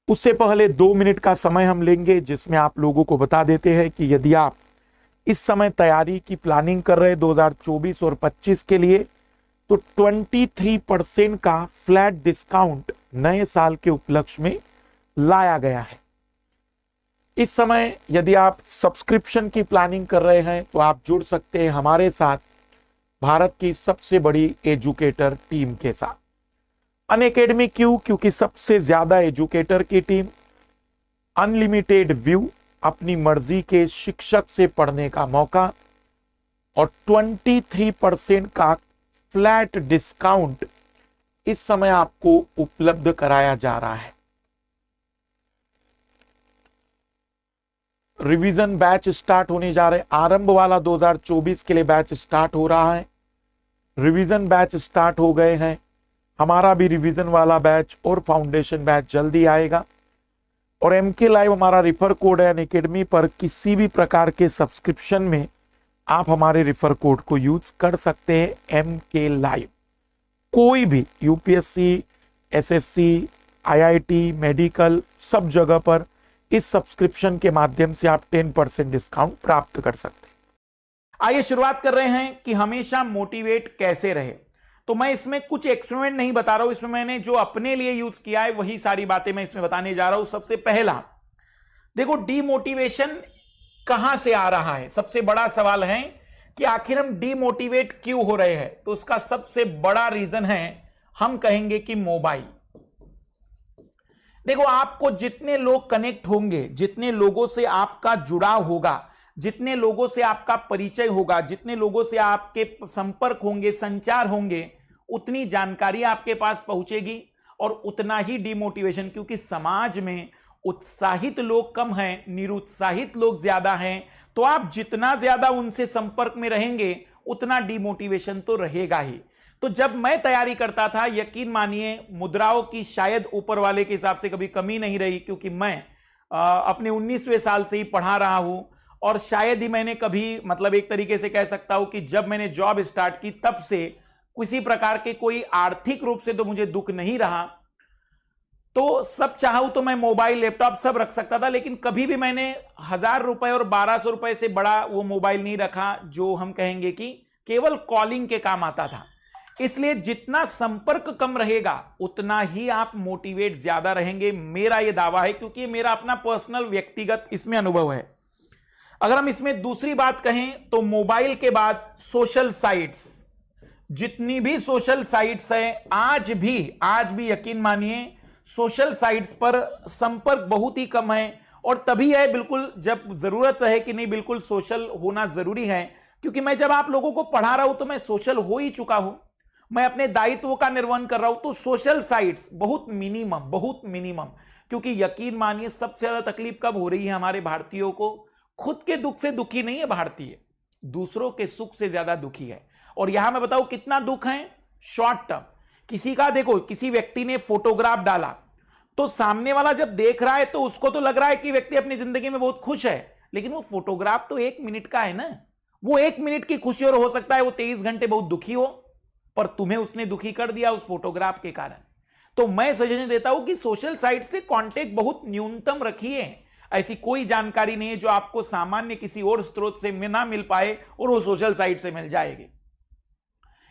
उससे पहले 2 मिनट का समय हम लेंगे जिसमें आप लोगों को बता देते हैं कि यदि आप इस समय तैयारी की प्लानिंग कर रहे हैं 2024 और 25 के लिए, तो 23% का फ्लैट डिस्काउंट नए साल के उपलक्ष्य में लाया गया है। इस समय यदि आप सब्सक्रिप्शन की प्लानिंग कर रहे हैं तो आप जुड़ सकते हैं हमारे साथ भारत की सबसे बड़ी एजुकेटर टीम के साथ। अनअकैडमी क्यों? क्योंकि सबसे ज्यादा एजुकेटर की टीम, अनलिमिटेड व्यू, अपनी मर्जी के शिक्षक से पढ़ने का मौका और 23% का फ्लैट डिस्काउंट इस समय आपको उपलब्ध कराया जा रहा है। रिवीजन बैच स्टार्ट होने जा रहे हैं। आरंभ वाला 2024 के लिए बैच स्टार्ट हो रहा है। रिवीजन बैच स्टार्ट हो गए हैं। हमारा भी रिवीजन वाला बैच और फाउंडेशन बैच जल्दी आएगा। और MK लाइव हमारा रिफर कोड है। अनअकैडमी पर किसी भी प्रकार के सब्सक्रिप्शन में आप हमारे रिफर कोड को यूज कर सकते हैं। MK लाइव कोई भी UPSC, SSC, IIT, मेडिकल, सब जगह पर इस सब्सक्रिप्शन के माध्यम से आप 10% डिस्काउंट प्राप्त कर सकते हैं। आइए शुरुआत कर रहे हैं कि हमेशा मोटिवेट कैसे रहे। तो मैं इसमें कुछ एक्सपेरिमेंट नहीं बता रहा हूं, इसमें मैंने जो अपने लिए यूज किया है वही सारी बातें मैं इसमें बताने जा रहा हूं। सबसे पहला देखो, डीमोटिवेशन कहां से आ रहा है। सबसे बड़ा सवाल है कि आखिर हम डीमोटिवेट क्यों हो रहे हैं। तो उसका सबसे बड़ा रीजन है, हम कहेंगे कि मोबाइल। देखो, आपको जितने लोग कनेक्ट होंगे, जितने लोगों से आपका जुड़ाव होगा, जितने लोगों से आपका परिचय होगा, जितने लोगों से आपके संपर्क होंगे, संचार होंगे, उतनी जानकारी आपके पास पहुंचेगी और उतना ही डिमोटिवेशन। क्योंकि समाज में उत्साहित लोग कम हैं, निरुत्साहित लोग ज्यादा हैं। तो आप जितना ज्यादा उनसे संपर्क में रहेंगे उतना डिमोटिवेशन तो रहेगा ही। तो जब मैं तैयारी करता था, यकीन मानिए मुद्राओं की शायद ऊपर वाले के हिसाब से कभी कमी नहीं रही। क्योंकि मैं अपने 19वें साल से ही पढ़ा रहा हूं और शायद ही मैंने कभी, मतलब एक तरीके से कह सकता हूं कि जब मैंने जॉब स्टार्ट की तब से किसी प्रकार के कोई आर्थिक रूप से तो मुझे दुख नहीं रहा। तो सब चाहूं तो मैं मोबाइल, लैपटॉप सब रख सकता था, लेकिन कभी भी मैंने 1000 रुपए और 1200 रुपए से बड़ा वो मोबाइल नहीं रखा जो हम कहेंगे कि केवल कॉलिंग के काम आता था। इसलिए जितना संपर्क कम रहेगा उतना ही आप मोटिवेट ज्यादा रहेंगे, मेरा यह दावा है। क्योंकि ये मेरा अपना पर्सनल व्यक्तिगत इसमें अनुभव है। अगर हम इसमें दूसरी बात कहें तो मोबाइल के बाद सोशल साइट्स, जितनी भी सोशल साइट्स हैं, आज भी यकीन मानिए सोशल साइट्स पर संपर्क बहुत ही कम है। और तभी है बिल्कुल जब जरूरत है कि नहीं, बिल्कुल सोशल होना जरूरी है। क्योंकि मैं जब आप लोगों को पढ़ा रहा हूं तो मैं सोशल हो ही चुका हूं, मैं अपने दायित्वों का निर्वहन कर रहा हूं। तो सोशल साइट्स बहुत मिनिमम। क्योंकि यकीन मानिए सबसे ज्यादा तकलीफ कब हो रही है हमारे भारतीयों को? खुद के दुख से दुखी नहीं है भारतीय, दूसरों के सुख से ज्यादा दुखी है। और यहां मैं बताऊं कितना दुख है। शॉर्ट टर्म किसी का, देखो किसी व्यक्ति ने फोटोग्राफ डाला तो सामने वाला जब देख रहा है तो उसको तो लग रहा है कि व्यक्ति अपनी जिंदगी में बहुत खुश है, लेकिन वो फोटोग्राफ तो 1 मिनट का है ना। वो 1 मिनट की खुशी और हो सकता है वो 23 घंटे बहुत दुखी हो, पर तुम्हें उसने दुखी कर दिया उस फोटोग्राफ के कारण। तो मैं सजेशन देता हूं कि सोशल साइट से कांटेक्ट बहुत न्यूनतम रखिए। ऐसी कोई जानकारी नहीं है जो आपको सामान्य किसी और स्रोत से ना मिल पाए और वो सोशल साइट से मिल जाएगी।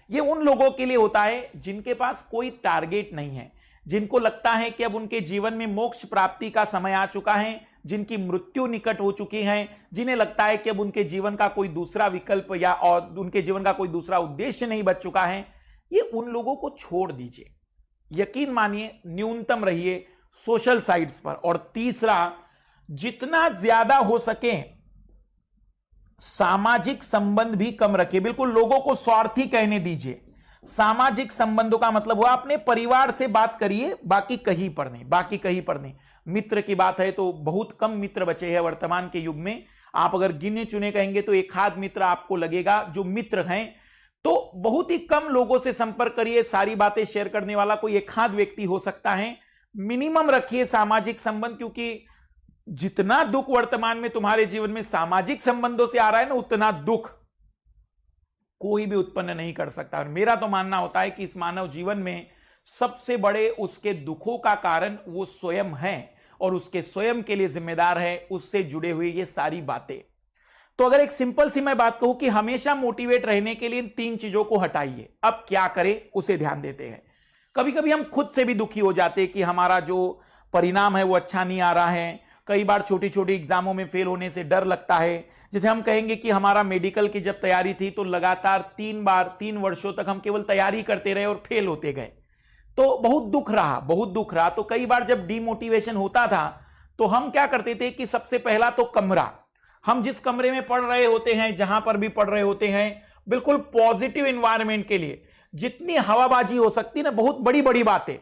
ये उन लोगों के लिए होता है जिनके पास कोई टारगेट नहीं है, जिनको लगता है कि अब उनके जीवन में मोक्ष प्राप्ति का समय आ चुका है, जिनकी मृत्यु निकट हो चुकी है, जिन्हें लगता है कि अब उनके जीवन का कोई दूसरा विकल्प या और उनके जीवन का कोई दूसरा उद्देश्य नहीं बच चुका है। ये उन लोगों को छोड़ दीजिए। यकीन मानिए न्यूनतम रहिए सोशल साइट्स पर। और तीसरा, जितना ज्यादा हो सके सामाजिक संबंध भी कम रखिए। बिल्कुल लोगों को स्वार्थी कहने दीजिए। सामाजिक संबंधों का मतलब हुआ अपने परिवार से बात करिए, बाकी कहीं पर नहीं। मित्र की बात है तो बहुत कम मित्र बचे हैं वर्तमान के युग में। आप अगर गिने चुने कहेंगे तो एक आध मित्र आपको लगेगा जो मित्र हैं। तो बहुत ही कम लोगों से संपर्क करिए। सारी बातें शेयर करने वाला कोई एक आध व्यक्ति हो सकता है। मिनिमम रखिए सामाजिक संबंध, क्योंकि जितना दुख वर्तमान में तुम्हारे जीवन में सामाजिक संबंधों से आ रहा है ना, उतना दुख कोई भी उत्पन्न नहीं कर सकता। और मेरा तो मानना होता है कि इस मानव जीवन में सबसे बड़े उसके दुखों का कारण वो स्वयं है। और उसके स्वयं के लिए जिम्मेदार है, उससे जुड़े हुए ये सारी बातें। तो अगर एक सिंपल सी मैं बात कहूं कि हमेशा मोटिवेट रहने के लिए इन 3 चीजों को हटाइए, अब क्या करें उसे ध्यान देते हैं। कभी कभी हम खुद से भी दुखी हो जाते हैं कि हमारा जो परिणाम है वो अच्छा नहीं आ रहा है। कई बार छोटी छोटी एग्जामों में फेल होने से डर लगता है। जैसे हम कहेंगे कि हमारा मेडिकल की जब तैयारी थी तो लगातार 3 वर्षों तक हम केवल तैयारी करते रहे और फेल होते गए, तो बहुत दुख रहा, बहुत दुख रहा। तो कई बार जब डीमोटिवेशन होता था तो हम क्या करते थे कि सबसे पहला तो कमरा, हम जिस कमरे में पढ़ रहे होते हैं, जहां पर भी पढ़ रहे होते हैं, बिल्कुल पॉजिटिव एनवायरनमेंट के लिए जितनी हवाबाजी हो सकती है ना, बहुत बड़ी बड़ी बातें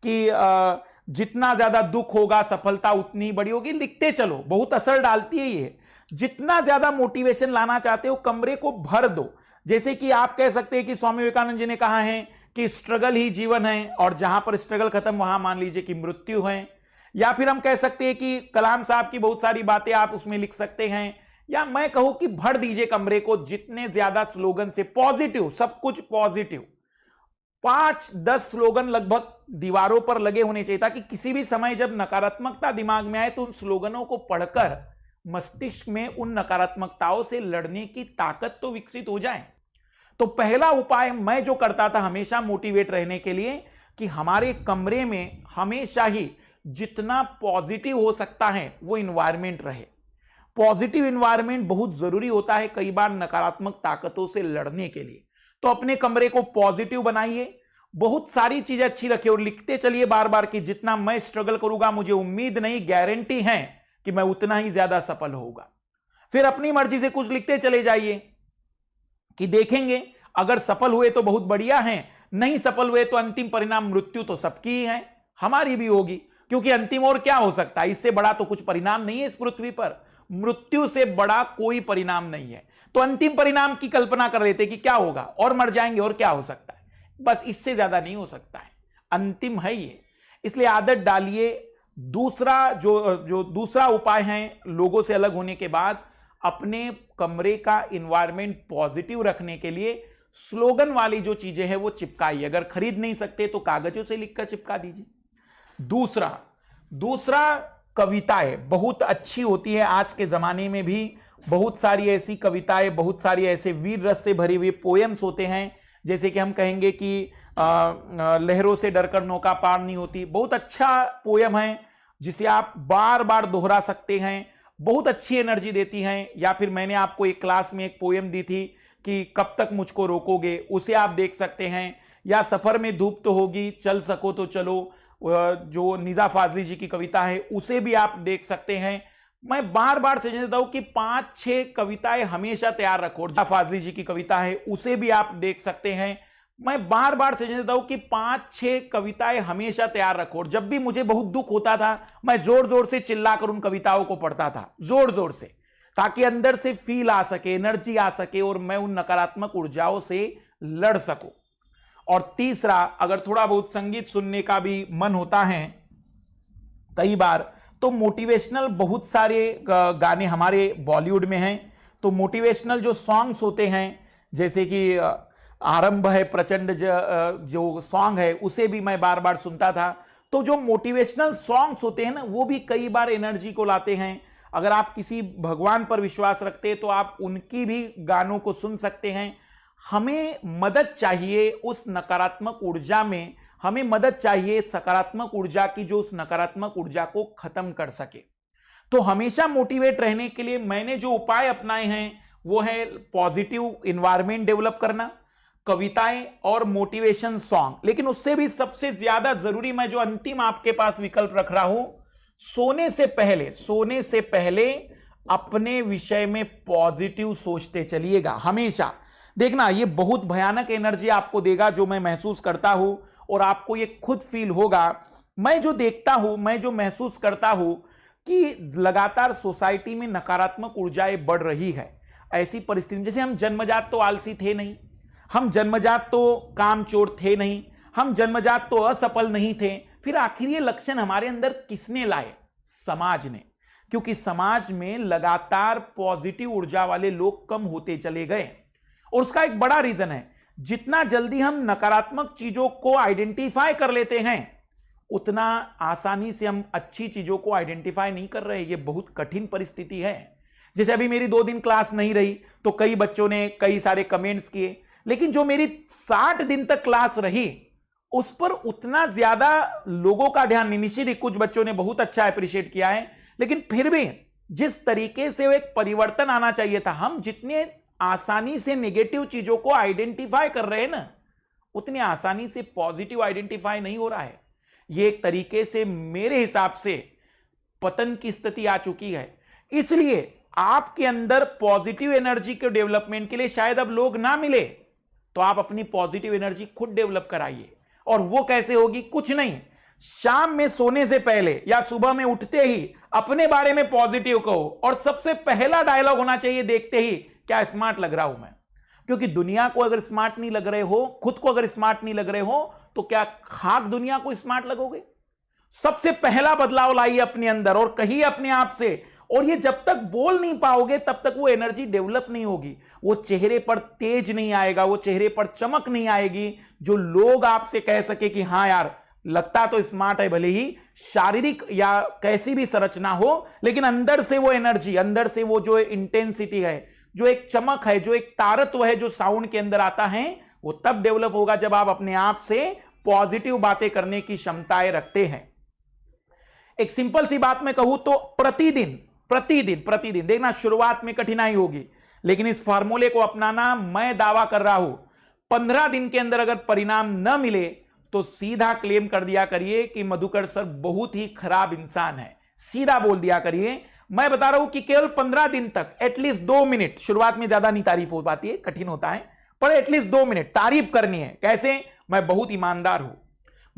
कि जितना ज्यादा दुख होगा सफलता उतनी बड़ी होगी, लिखते चलो, बहुत असर डालती है ये। जितना ज्यादा मोटिवेशन लाना चाहते हो कमरे को भर दो। जैसे कि आप कह सकते हैं कि स्वामी विवेकानंद जी ने कहा है कि स्ट्रगल ही जीवन है, और जहां पर स्ट्रगल खत्म वहां मान लीजिए कि मृत्यु है। या फिर हम कह सकते हैं कि कलाम साहब की बहुत सारी बातें आप उसमें लिख सकते हैं, या मैं कहूं कि भर दीजिए कमरे को जितने ज्यादा स्लोगन से, पॉजिटिव, सब कुछ पॉजिटिव। 5-10 स्लोगन लगभग दीवारों पर लगे होने चाहिए, ताकि किसी भी समय जब नकारात्मकता दिमाग में आए तो उन स्लोगनों को पढ़कर मस्तिष्क में उन नकारात्मकताओं से लड़ने की ताकत तो विकसित हो जाए। तो पहला उपाय मैं जो करता था हमेशा मोटिवेट रहने के लिए, कि हमारे कमरे में हमेशा ही जितना पॉजिटिव हो सकता है वो इन्वायरमेंट रहे। पॉजिटिव इन्वायरमेंट बहुत जरूरी होता है कई बार नकारात्मक ताकतों से लड़ने के लिए। तो अपने कमरे को पॉजिटिव बनाइए, बहुत सारी चीजें अच्छी रखिए, और लिखते चलिए बार बार कि जितना मैं स्ट्रगल करूंगा मुझे उम्मीद नहीं, गारंटी है कि मैं उतना ही ज्यादा सफल होऊंगा। फिर अपनी मर्जी से कुछ लिखते चले जाइए कि देखेंगे अगर सफल हुए तो बहुत बढ़िया है, नहीं सफल हुए तो अंतिम परिणाम मृत्यु तो सबकी ही है, हमारी भी होगी, क्योंकि अंतिम और क्या हो सकता है, इससे बड़ा तो कुछ परिणाम नहीं है इस पृथ्वी पर। मृत्यु से बड़ा कोई परिणाम नहीं है। तो अंतिम परिणाम की कल्पना कर लेते कि क्या होगा, और मर जाएंगे, और क्या हो सकता है, बस इससे ज्यादा नहीं हो सकता है, अंतिम है ये। इसलिए आदत डालिए। दूसरा जो दूसरा उपाय है लोगों से अलग होने के बाद, अपने कमरे का इन्वायरमेंट पॉजिटिव रखने के लिए स्लोगन वाली जो चीजें हैं वो चिपकाइए। अगर खरीद नहीं सकते तो कागजों से लिखकर चिपका दीजिए। दूसरा कविताएं बहुत अच्छी होती है। आज के जमाने में भी बहुत सारी ऐसी कविताएं, बहुत सारी ऐसे वीर रस से भरी हुई पोएम्स होते हैं। जैसे कि हम कहेंगे कि लहरों से डरकर नौका पार नहीं होती, बहुत अच्छा पोयम है जिसे आप बार बार दोहरा सकते हैं, बहुत अच्छी एनर्जी देती हैं। या फिर मैंने आपको एक क्लास में एक पोयम दी थी कि कब तक मुझको रोकोगे, उसे आप देख सकते हैं। या सफर में धूप तो होगी, चल सको तो चलो, जो निज़ा फाजली जी की कविता है उसे भी आप देख सकते हैं। मैं बार बार सजेस्ट देता हूं कि 5-6 कविताएं हमेशा तैयार रखो। निज़ा फाजली जी की कविता है उसे भी आप देख सकते हैं। मैं बार बार सजेस्ट देता हूं कि 5-6 कविताएं हमेशा तैयार रखो। और जब भी मुझे बहुत दुख होता था मैं जोर जोर से चिल्लाकर उन कविताओं को पढ़ता था, जोर जोर से, ताकि अंदर से फील आ सके, एनर्जी आ सके, और मैं उन नकारात्मक ऊर्जाओं से लड़ सकूं। और तीसरा, अगर थोड़ा बहुत संगीत सुनने का भी मन होता है कई बार, तो मोटिवेशनल बहुत सारे गाने हमारे बॉलीवुड में हैं। तो मोटिवेशनल जो सॉन्ग्स होते हैं, जैसे कि आरंभ है प्रचंड जो सॉन्ग है, उसे भी मैं बार बार सुनता था। तो जो मोटिवेशनल सॉन्ग्स होते हैं ना, वो भी कई बार एनर्जी को लाते हैं। अगर आप किसी भगवान पर विश्वास रखते हैं तो आप उनकी भी गानों को सुन सकते हैं। हमें मदद चाहिए उस नकारात्मक ऊर्जा में, हमें मदद चाहिए सकारात्मक ऊर्जा की जो उस नकारात्मक ऊर्जा को खत्म कर सके। तो हमेशा मोटिवेट रहने के लिए मैंने जो उपाय अपनाए हैं वो है पॉजिटिव एनवायरनमेंट डेवलप करना, कविताएं और मोटिवेशन सॉन्ग। लेकिन उससे भी सबसे ज्यादा जरूरी मैं जो अंतिम आपके पास विकल्प रख रहा हूं, सोने से पहले अपने विषय में पॉजिटिव सोचते चलिएगा हमेशा। देखना ये बहुत भयानक एनर्जी आपको देगा, जो मैं महसूस करता हूं, और आपको ये खुद फील होगा। मैं जो देखता हूं, मैं जो महसूस करता हूं कि लगातार सोसाइटी में नकारात्मक ऊर्जाएं बढ़ रही है। ऐसी परिस्थिति में, जैसे हम जन्मजात तो आलसी थे नहीं, हम जन्मजात तो कामचोर थे नहीं, हम जन्मजात तो असफल नहीं थे, फिर आखिर ये लक्षण हमारे अंदर किसने लाए? समाज ने। क्योंकि समाज में लगातार पॉजिटिव ऊर्जा वाले लोग कम होते चले गए। और उसका एक बड़ा रीजन है, जितना जल्दी हम नकारात्मक चीजों को आइडेंटिफाई कर लेते हैं उतना आसानी से हम अच्छी चीजों को आइडेंटिफाई नहीं कर रहे। ये बहुत कठिन परिस्थिति है। जैसे अभी मेरी 2 दिन क्लास नहीं रही तो कई बच्चों ने कई सारे कमेंट्स किए, लेकिन जो मेरी 60 दिन तक क्लास रही उस पर उतना ज्यादा लोगों का ध्यान नहीं। निश्चित कुछ बच्चों ने बहुत अच्छा अप्रिशिएट किया है, लेकिन फिर भी जिस तरीके से एक परिवर्तन आना चाहिए था, हम जितने आसानी से नेगेटिव चीजों को आइडेंटिफाई कर रहे हैं ना, उतनी आसानी से पॉजिटिव आइडेंटिफाई नहीं हो रहा है। यह एक तरीके से मेरे हिसाब से पतन की स्थिति आ चुकी है। इसलिए आपके अंदर पॉजिटिव एनर्जी के डेवलपमेंट के लिए शायद अब लोग ना मिले, तो आप अपनी पॉजिटिव एनर्जी खुद डेवलप कराइए। और वो कैसे होगी? कुछ नहीं, शाम में सोने से पहले या सुबह में उठते ही अपने बारे में पॉजिटिव कहो, और सबसे पहला डायलॉग होना चाहिए देखते ही, क्या स्मार्ट लग रहा हूं मैं। क्योंकि दुनिया को अगर स्मार्ट नहीं लग रहे हो, खुद को अगर स्मार्ट नहीं लग रहे हो, तो क्या खाक दुनिया को स्मार्ट लगोगे? सबसे पहला बदलाव लाइए अपने अंदर और कहिए अपने आप से। और ये जब तक बोल नहीं पाओगे तब तक वो एनर्जी डेवलप नहीं होगी, वो चेहरे पर तेज नहीं आएगा, वो चेहरे पर चमक नहीं आएगी, जो लोग आपसे कह सके कि हां यार लगता तो स्मार्ट है, भले ही शारीरिक या कैसी भी संरचना हो, लेकिन अंदर से वो एनर्जी, अंदर से वो जो इंटेंसिटी है, जो एक चमक है, जो एक तारत्व है, जो साउंड के अंदर आता है, वो तब डेवलप होगा जब आप अपने आप से पॉजिटिव बातें करने की क्षमताएं रखते हैं। एक सिंपल सी बात मैं कहूं तो प्रतिदिन प्रतिदिन देखना, शुरुआत में कठिनाई होगी, लेकिन इस फार्मूले को अपनाना, मैं दावा कर रहा हूं 15 दिन के अंदर अगर परिणाम न मिले तो सीधा क्लेम कर दिया करिए कि मधुकर सर बहुत ही खराब इंसान है। सीधा बोल दिया करिए। मैं बता रहा हूं कि केवल 15 दिन तक एटलीस्ट 2 मिनट, शुरुआत में ज्यादा नहीं तारीफ हो पाती है, कठिन होता है, पर एटलीस्ट 2 मिनट तारीफ करनी है। कैसे? मैं बहुत ईमानदार हूं,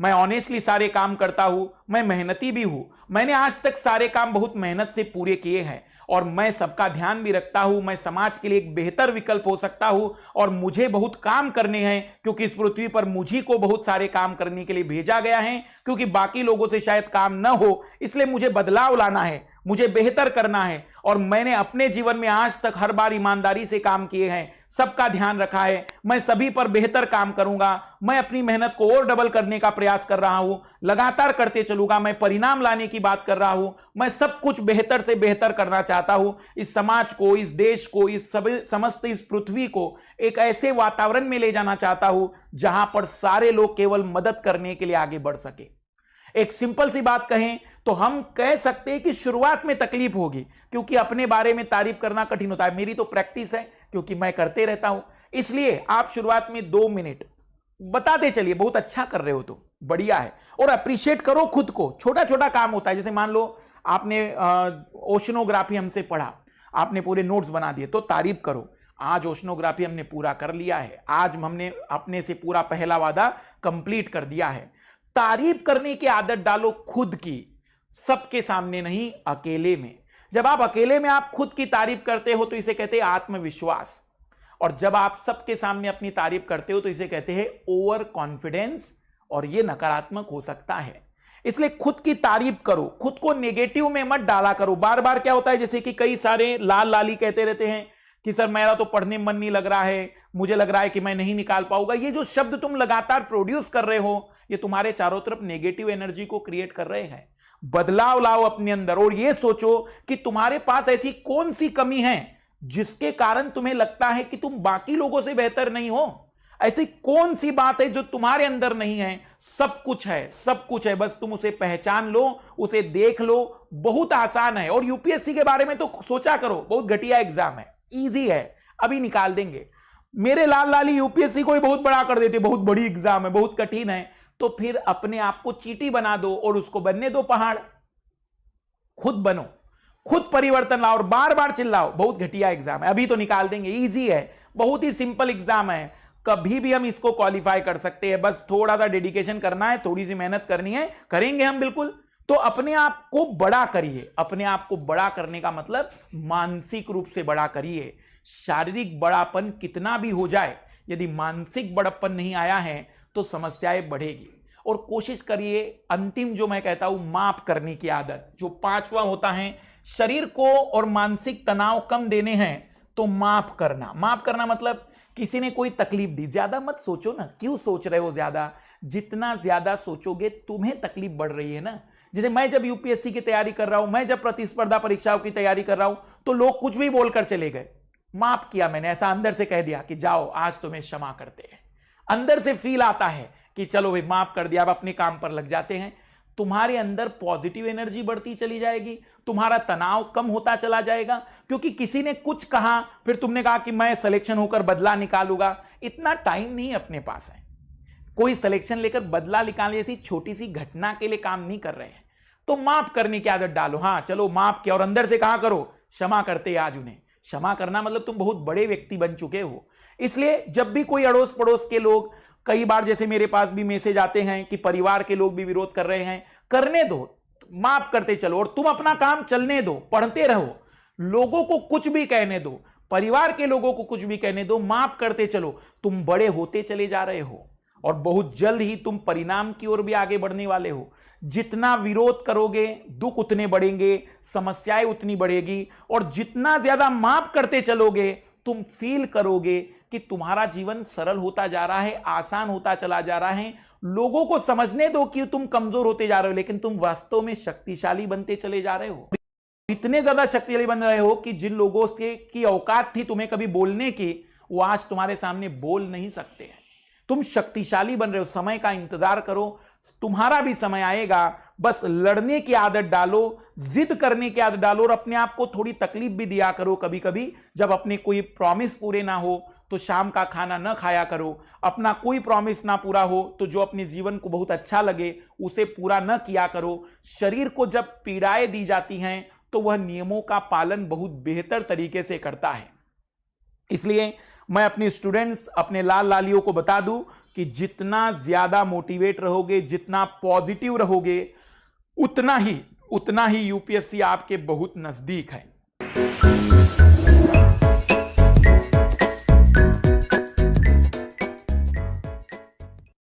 मैं ऑनेस्टली सारे काम करता हूं, मैं मेहनती भी हूं, मैंने आज तक सारे काम बहुत मेहनत से पूरे किए हैं, और मैं सबका ध्यान भी रखता हूं, मैं समाज के लिए एक बेहतर विकल्प हो सकता हूं, और मुझे बहुत काम करने हैं, क्योंकि इस पृथ्वी पर मुझी को बहुत सारे काम करने के लिए भेजा गया है, क्योंकि बाकी लोगों से शायद काम न हो, इसलिए मुझे बदलाव लाना है, मुझे बेहतर करना है। और मैंने अपने जीवन में आज तक हर बार ईमानदारी से काम किए हैं, सबका ध्यान रखा है, मैं सभी पर बेहतर काम करूंगा, मैं अपनी मेहनत को और डबल करने का प्रयास कर रहा हूं, लगातार करते चलूंगा, मैं परिणाम लाने की बात कर रहा हूं, मैं सब कुछ बेहतर से बेहतर करना चाहता हूं, इस समाज को, इस देश को, इस समस्त इस पृथ्वी को एक ऐसे वातावरण में ले जाना चाहता हूं जहां पर सारे लोग केवल मदद करने के लिए आगे बढ़ सके। एक सिंपल सी बात कहें तो हम कह सकते हैं कि शुरुआत में तकलीफ होगी, क्योंकि अपने बारे में तारीफ करना कठिन होता है। मेरी तो प्रैक्टिस है, क्योंकि मैं करते रहता हूं, इसलिए आप शुरुआत में 2 मिनट बताते चलिए, बहुत अच्छा कर रहे हो तो बढ़िया है, और अप्रिशिएट करो खुद को। छोटा छोटा काम होता है, जैसे मान लो आपने ओशनोग्राफी हमसे पढ़ा, आपने पूरे नोट्स बना दिए, तो तारीफ करो, आज ओशनोग्राफी हमने पूरा कर लिया है, आज हमने अपने से पूरा पहला वादा कंप्लीट कर दिया है। तारीफ करने की आदत डालो खुद की, सबके सामने नहीं, अकेले में। जब आप अकेले में आप खुद की तारीफ करते हो तो इसे कहते हैं आत्मविश्वास, और जब आप सबके सामने अपनी तारीफ करते हो तो इसे कहते हैं ओवर कॉन्फिडेंस, और यह नकारात्मक हो सकता है। इसलिए खुद की तारीफ करो, खुद को नेगेटिव में मत डाला करो। बार बार क्या होता है, जैसे कि कई सारे लाल लाली कहते रहते हैं कि सर मेरा तो पढ़ने में मन नहीं लग रहा है, मुझे लग रहा है कि मैं नहीं निकाल पाऊंगा। ये जो शब्द तुम लगातार प्रोड्यूस कर रहे हो, ये तुम्हारे चारों तरफ नेगेटिव एनर्जी को क्रिएट कर रहे हैं। बदलाव लाओ अपने अंदर, और ये सोचो कि तुम्हारे पास ऐसी कौन सी कमी है जिसके कारण तुम्हें लगता है कि तुम बाकी लोगों से बेहतर नहीं हो। ऐसी कौन सी बात है जो तुम्हारे अंदर नहीं है? सब कुछ है, सब कुछ है, बस तुम उसे पहचान लो, उसे देख लो। बहुत आसान है। और यूपीएससी के बारे में तो सोचा करो, बहुत घटिया एग्जाम है, इजी है, अभी निकाल देंगे। मेरे लाल लाली यूपीएससी को ही बहुत बड़ा कर देते, बहुत बड़ी एग्जाम है, बहुत कठिन है। तो फिर अपने आप को चींटी बना दो और उसको बनने दो पहाड़। खुद बनो, खुद परिवर्तन लाओ, और बार बार चिल्लाओ बहुत घटिया एग्जाम है, अभी तो निकाल देंगे, इजी है, बहुत ही सिंपल एग्जाम है, कभी भी हम इसको क्वालिफाई कर सकते हैं। बस थोड़ा सा डेडिकेशन करना है, थोड़ी सी मेहनत करनी है, करेंगे हम बिल्कुल। तो अपने आप को बड़ा करिए। अपने आप को बड़ा करने का मतलब मानसिक रूप से बड़ा करिए। शारीरिक बड़ापन कितना भी हो जाए, यदि मानसिक बड़प्पन नहीं आया है तो समस्याएं बढ़ेगी। और कोशिश करिए, अंतिम जो मैं कहता हूं, माफ करने की आदत, जो 5वां होता है, शरीर को और मानसिक तनाव कम देने हैं तो माफ करना। माफ करना मतलब किसी ने कोई तकलीफ दी, ज्यादा मत सोचो ना, क्यों सोच रहे हो ज्यादा? जितना ज्यादा सोचोगे तुम्हें तकलीफ बढ़ रही है ना। जैसे मैं जब यूपीएससी की तैयारी कर रहा हूं, मैं जब प्रतिस्पर्धा परीक्षाओं की तैयारी कर रहा हूं, तो लोग कुछ भी बोलकर चले गए, माफ किया मैंने, ऐसा अंदर से कह दिया कि जाओ आज तुम्हें क्षमा करते हैं। अंदर से फील आता है कि चलो भाई माफ कर दिया, अब अपने काम पर लग जाते हैं। तुम्हारे अंदर पॉजिटिव एनर्जी बढ़ती चली जाएगी, तुम्हारा तनाव कम होता चला जाएगा, क्योंकि किसी ने कुछ कहा, फिर तुमने कहा कि मैं सिलेक्शन होकर बदला निकालूंगा। इतना टाइम नहीं अपने पास है, कोई सिलेक्शन लेकर बदला निकालने जैसी छोटी सी घटना के लिए काम नहीं कर रहे हैं। तो माफ करने की आदत डालो। हाँ चलो माफ किया, और अंदर से कहा करो क्षमा करते आज उन्हें। क्षमा करना मतलब तुम बहुत बड़े व्यक्ति बन चुके हो। इसलिए जब भी कोई अड़ोस पड़ोस के लोग, कई बार जैसे मेरे पास भी मैसेज आते हैं कि परिवार के लोग भी विरोध कर रहे हैं, करने दो, माफ करते चलो और तुम अपना काम चलने दो, पढ़ते रहो, लोगों को कुछ भी कहने दो, परिवार के लोगों को कुछ भी कहने दो, माफ करते चलो, तुम बड़े होते चले जा रहे हो और बहुत जल्द ही तुम परिणाम की ओर भी आगे बढ़ने वाले हो। जितना विरोध करोगे दुख उतने बढ़ेंगे, समस्याएं उतनी बढ़ेगी, और जितना ज्यादा माफ करते चलोगे तुम फील करोगे कि तुम्हारा जीवन सरल होता जा रहा है, आसान होता चला जा रहा है। लोगों को समझने दो कि तुम कमजोर होते जा रहे हो, लेकिन तुम वास्तव में शक्तिशाली बनते चले जा रहे हो। इतने ज्यादा शक्तिशाली बन रहे हो कि जिन लोगों से की औकात थी तुम्हें कभी बोलने की, वो आज तुम्हारे सामने बोल नहीं सकते हैं। तुम शक्तिशाली बन रहे हो। समय का इंतजार करो, तुम्हारा भी समय आएगा। बस लड़ने की आदत डालो, जिद करने की आदत डालो, और अपने आप को थोड़ी तकलीफ भी दिया करो। कभी कभी जब अपने कोई प्रॉमिस पूरे ना हो तो शाम का खाना न खाया करो। अपना कोई प्रॉमिस ना पूरा हो तो जो अपने जीवन को बहुत अच्छा लगे उसे पूरा न किया करो। शरीर को जब पीड़ाएं दी जाती हैं तो वह नियमों का पालन बहुत बेहतर तरीके से करता है। इसलिए मैं अपने स्टूडेंट्स, अपने लाल लालियों को बता दूं कि जितना ज्यादा मोटिवेट रहोगे, जितना पॉजिटिव रहोगे, उतना ही यूपीएससी आपके बहुत नजदीक है।